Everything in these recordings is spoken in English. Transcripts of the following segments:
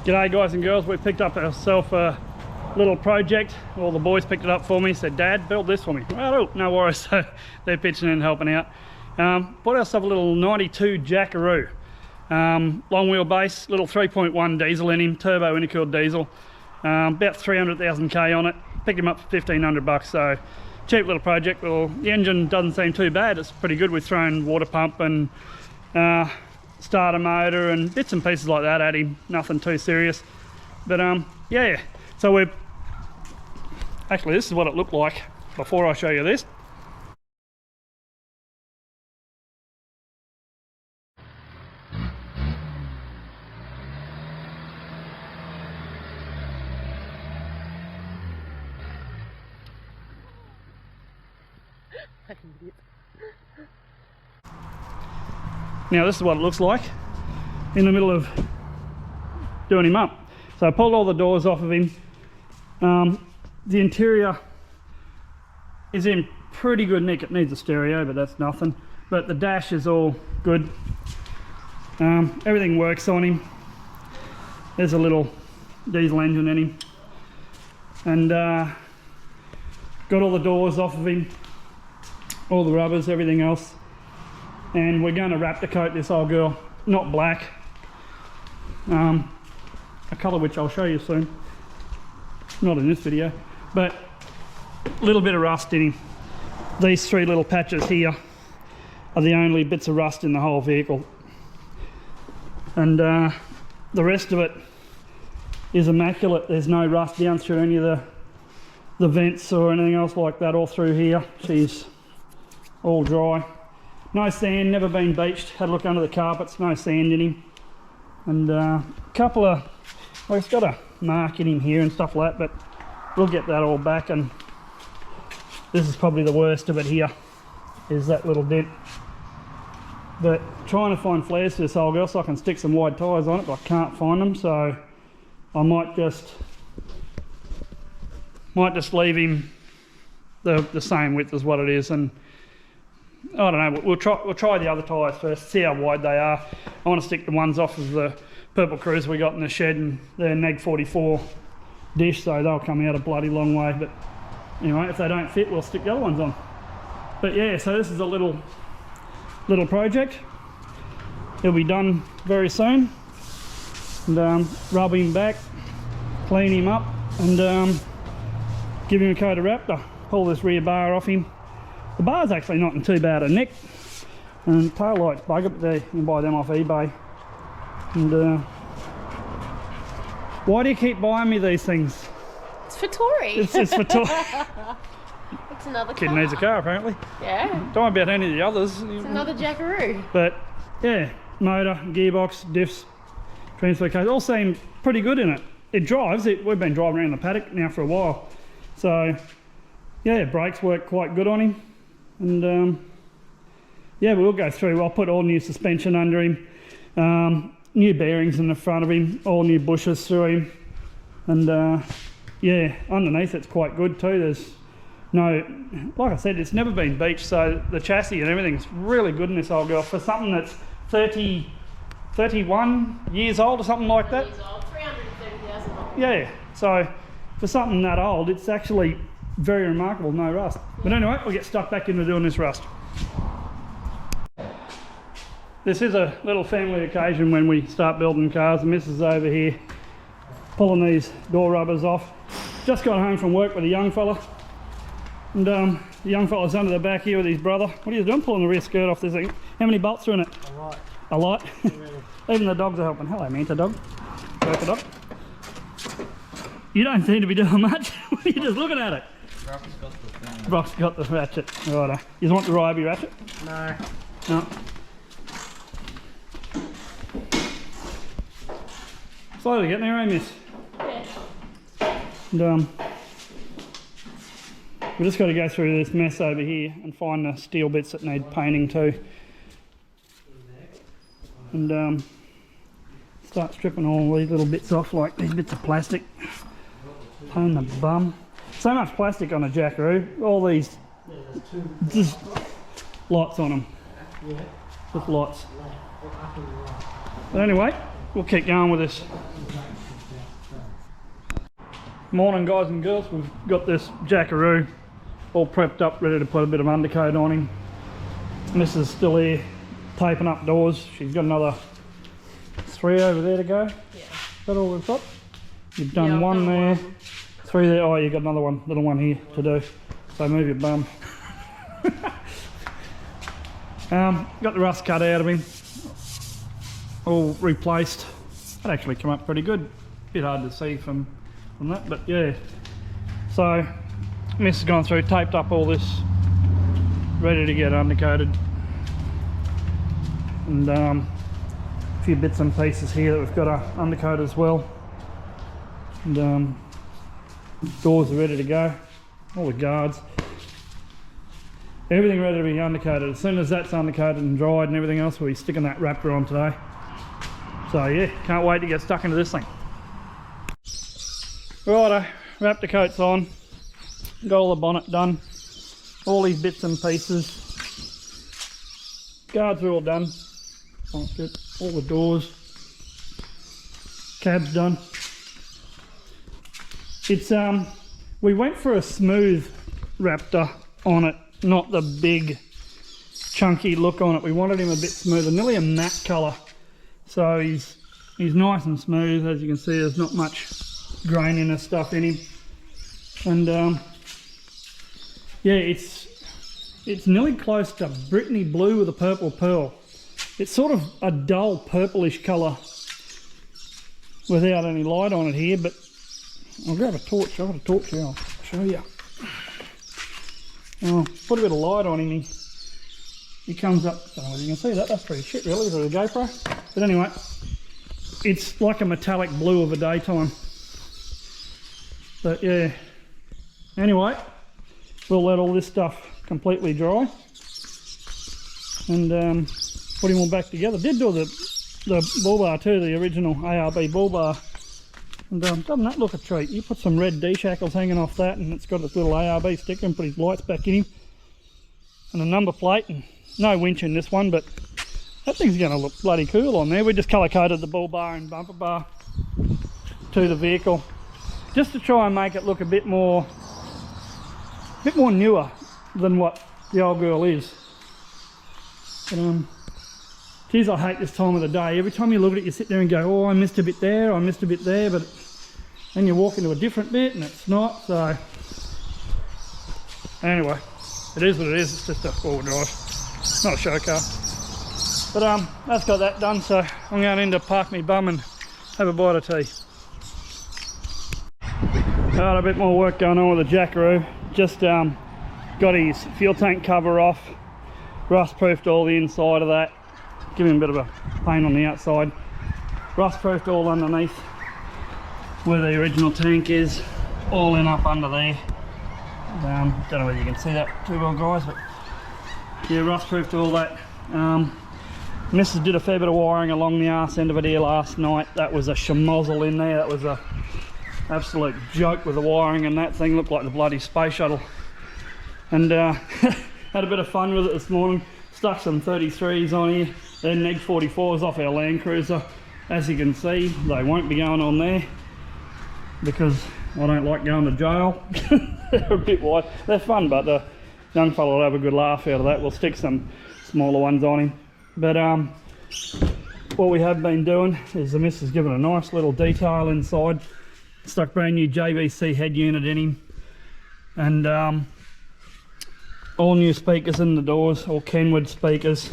G'day guys and girls, we picked up ourselves a little project. All the boys picked it up for me, said, Dad, build this for me. Well, oh, no worries, so they're pitching in and helping out. Bought ourselves a little 92 Jackaroo. Long wheelbase, little 3.1 diesel in him, turbo intercooled diesel. About 300,000 K on it. Picked him up for 1,500 bucks, so cheap little project. Well, the engine doesn't seem too bad, it's pretty good. We've thrown water pump and starter motor and bits and pieces like that at him, nothing too serious. But yeah, so we're actually, this is what it looked like before I show you this. Now this is what it looks like in the middle of doing him up. So I pulled all the doors off of him. The interior is in pretty good nick. It needs a stereo, but that's nothing. But the dash is all good. Everything works on him. There's a little diesel engine in him. And got all the doors off of him, all the rubbers, everything else. And we're going to Raptor coat this old girl, not black, a colour which I'll show you soon, not in this video, but a little bit of rust in him. These three little patches here are the only bits of rust in the whole vehicle, and the rest of it is immaculate. There's no rust down through any of the vents or anything else like that, all through here. She's all dry. No sand, never been beached. Had a look under the carpets, no sand in him. And a couple of, well, it's got a mark in him here and stuff like that, but we'll get that all back. And this is probably the worst of it here, is that little dent. But trying to find flares for this old girl so I can stick some wide tyres on it, but I can't find them, so I might just leave him the same width as what it is. And I don't know, we'll try the other tyres first, see how wide they are. I want to stick the ones off of the purple Cruiser we got in the shed, and they're neg 44 dish, so they'll come out a bloody long way. But anyway, if they don't fit, we'll stick the other ones on. But yeah, so this is a little project. It'll be done very soon. And rub him back, clean him up, and give him a coat of Raptor. Pull this rear bar off him. The bar's actually not in too bad a nick, and tail lights bugger, but you can buy them off eBay. And why do you keep buying me these things? It's for Tori. It's for Tori. It's another Kid car. needs a car apparently. Yeah. Don't worry about any of the others. It's another Jackaroo. But yeah, motor, gearbox, diffs, transfer case, all seem pretty good in it. It drives. We've been driving around the paddock now for a while, so yeah, brakes work quite good on him. And yeah, we'll go through. I'll put all new suspension under him, new bearings in the front of him, all new bushes through him, and yeah, underneath it's quite good too. There's no, like I said, it's never been beached, so the chassis and everything's really good in this old girl for something that's 31 years old or something like that. 330,000. Yeah, so for something that old, it's actually very remarkable, no rust. But anyway, we'll get stuck back into doing this rust. This is a little family occasion when we start building cars. The missus is over here pulling these door rubbers off. Just got home from work with a young fella, and the young fella's under the back here with his brother. What are you doing, pulling the rear skirt off this thing? How many bolts are in it? A lot. A lot? Even the dogs are helping. Hello, Manta dog. Work it up. You don't seem to be doing much. You're just looking at it. Brock's got the ratchet. Righto. You want the Ryobi ratchet? No. No. Slowly getting there, eh, miss? Yeah. And we just got to go through this mess over here and find the steel bits that need painting too. And start stripping all these little bits off, like these bits of plastic. Pain the bum. So much plastic on a Jackaroo. All these, just lots on them. Just lots. But anyway, we'll keep going with this. Morning guys and girls, we've got this Jackaroo all prepped up, ready to put a bit of undercoat on him. Mrs. is still here taping up doors. She's got another 3 over there to go. Yeah. Is that all we've got? You've done Yeah, one there, 3 there. Oh, you've got another one, little one here to do. So move your bum. Got the rust cut out of him, all replaced. That actually came up pretty good. Bit hard to see from that, but yeah. So Miss has gone through, taped up all this, ready to get undercoated. And a few bits and pieces here that we've got to undercoat as well. And doors are ready to go, all the guards. Everything ready to be undercoated. As soon as that's undercoated and dried and everything else, we'll be sticking that Raptor on today. So yeah, can't wait to get stuck into this thing. Righto, Raptor coat's on. Got all the bonnet done. All these bits and pieces. Guards are all done. All the doors. Cab's done. It's we went for a smooth Raptor on it, not the big chunky look on it. We wanted him a bit smoother, nearly a matte colour. So he's nice and smooth. As you can see, there's not much graininess stuff in him. And yeah, it's nearly close to Brittany blue with a purple pearl. It's sort of a dull purplish colour without any light on it here, but I'll grab a torch. I've got a torch here, I'll show you. I'll put a bit of light on him. He comes up, I don't know if you can see that, that's pretty shit really for the GoPro. But anyway, it's like a metallic blue of a daytime. But yeah, anyway, we'll let all this stuff completely dry and put him all back together. Did do the bull bar too, the original ARB bull bar. And doesn't that look a treat? You put some red D-shackles hanging off that and it's got this little ARB sticker and put his lights back in him. And a number plate, and no winch in this one, but that thing's going to look bloody cool on there. We just colour coded the bull bar and bumper bar to the vehicle, just to try and make it look a bit more newer than what the old girl is. But, geez, I hate this time of the day. Every time you look at it, you sit there and go, oh, I missed a bit there, I missed a bit there, but then you walk into a different bit and it's not. So anyway, it is what it is. It's just a four-wheel drive, not a show car. But that's got that done, so I'm going in to park me bum and have a bite of tea. Got a bit more work going on with the Jackaroo. Just got his fuel tank cover off, rust proofed all the inside of that, give him a bit of a paint on the outside, rust proofed all underneath where the original tank is, all in up under there. Don't know whether you can see that too well guys, but yeah, rust proofed all that. Mrs. did a fair bit of wiring along the arse end of it here last night. That was a schmozzle in there. That was a absolute joke with the wiring, and that thing looked like the bloody space shuttle. And had a bit of fun with it this morning. Stuck some 33s on here. They're neg 44s off our Land Cruiser. As you can see, they won't be going on there because I don't like going to jail. They're a bit wide. They're fun, but the young fella will have a good laugh out of that. We'll stick some smaller ones on him. But what we have been doing is the miss has given a nice little detail inside. Stuck brand new JVC head unit in him, and all new speakers in the doors, all Kenwood speakers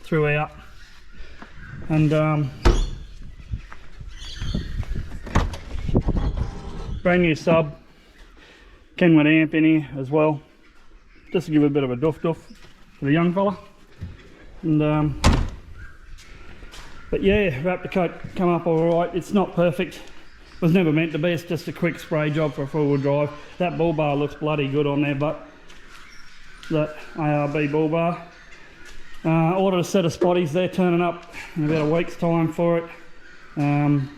throughout, and brand new sub Kenwood amp in here as well, just to give it a bit of a doof for the young fella. And but yeah, Raptor coat come up all right. It's not perfect, it was never meant to be. It's just a quick spray job for a four-wheel drive. That bull bar looks bloody good on there, but that ARB bull bar. Ordered a set of spotties. They're turning up in about a week's time for it, and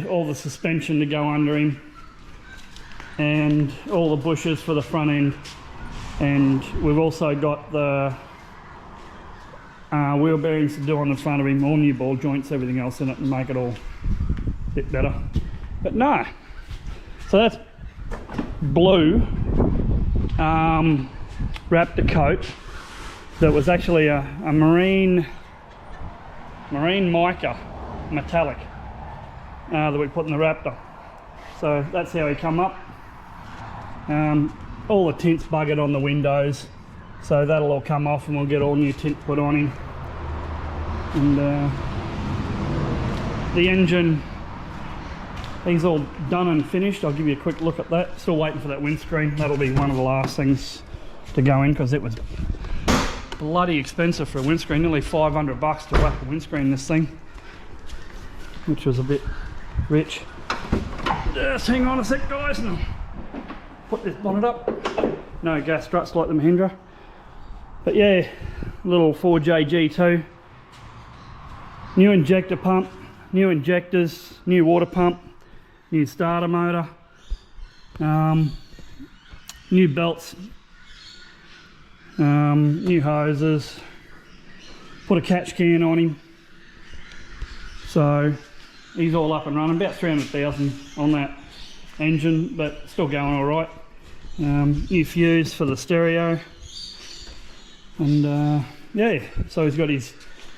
all the suspension to go under him, and all the bushes for the front end. And we've also got the wheel bearings to do on the front of him, all new ball joints, everything else in it, and make it all a bit better. But no. So that's blue Raptor coat that was actually a marine mica metallic that we put in the Raptor. So that's how he come up. All the tint's buggered on the windows, so that'll all come off and we'll get all new tint put on him. And the engine, he's all done and finished. I'll give you a quick look at that. Still waiting for that windscreen. That'll be one of the last things to go in, because it was bloody expensive for a windscreen. Nearly 500 bucks to wrap the windscreen this thing, which was a bit rich. Just hang on a sec, guys, and I'll put this bonnet up. No gas struts like the Mahindra. But yeah, little 4J G2. New injector pump, new injectors, new water pump, new starter motor, new belts, new hoses, put a catch can on him. So he's all up and running, about 300,000 on that engine, but still going all right. New fuse for the stereo, and yeah, so he's got his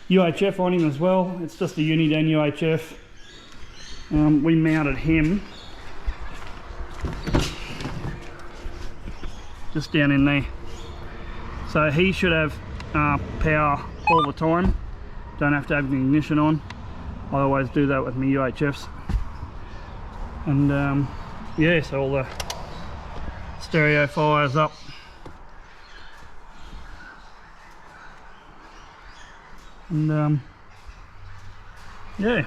UHF on him as well. It's just a Uniden UHF. We mounted him just down in there, so he should have power all the time. Don't have to have the ignition on. I always do that with my UHFs. And yeah, so all the stereo fires up. And yeah,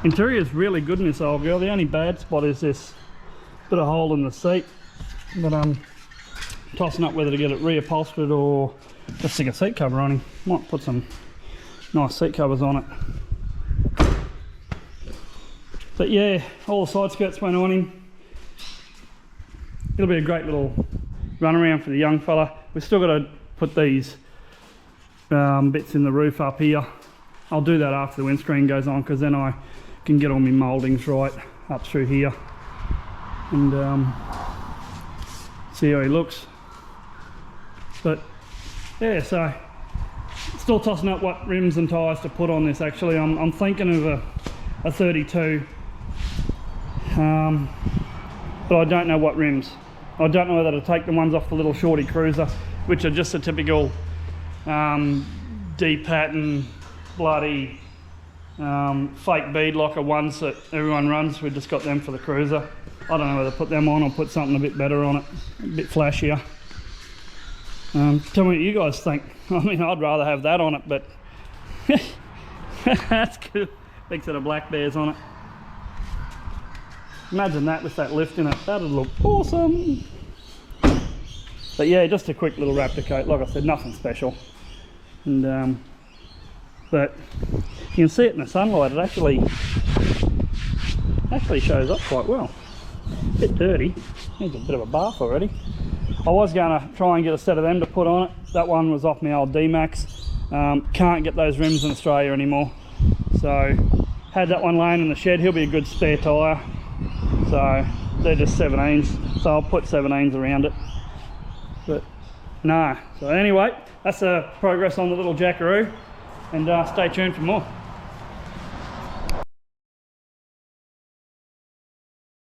interior is really good in this old girl. The only bad spot is this bit of hole in the seat, but I'm tossing up whether to get it reupholstered or just stick a seat cover on him. Might put some nice seat covers on it. But yeah, all the side skirts went on him. It'll be a great little run around for the young fella. We've still got to put these bits in the roof up here. I'll do that after the windscreen goes on, because then I can get all my mouldings right up through here and see how he looks. But yeah, so still tossing up what rims and tyres to put on this. Actually, I'm thinking of a 32, but I don't know what rims. I don't know whether to take the ones off the little shorty cruiser, which are just a typical D-pattern bloody fake bead locker ones that everyone runs. We've just got them for the cruiser. I don't know whether to put them on or put something a bit better on it, a bit flashier. Tell me what you guys think. I mean, I'd rather have that on it, but that's good. Big set of black bears on it. Imagine that with that lift in it. That'd look awesome. But yeah, just a quick little Raptor coat. Like I said, nothing special. And but you can see it in the sunlight. It actually shows up quite well. A bit dirty. Needs a bit of a bath already. I was going to try and get a set of them to put on it. That one was off my old D-Max. Can't get those rims in Australia anymore. So had that one laying in the shed. He'll be a good spare tyre. So they're just 17s. So I'll put 17s around it. But no. So anyway, that's the progress on the little Jackaroo. And stay tuned for more.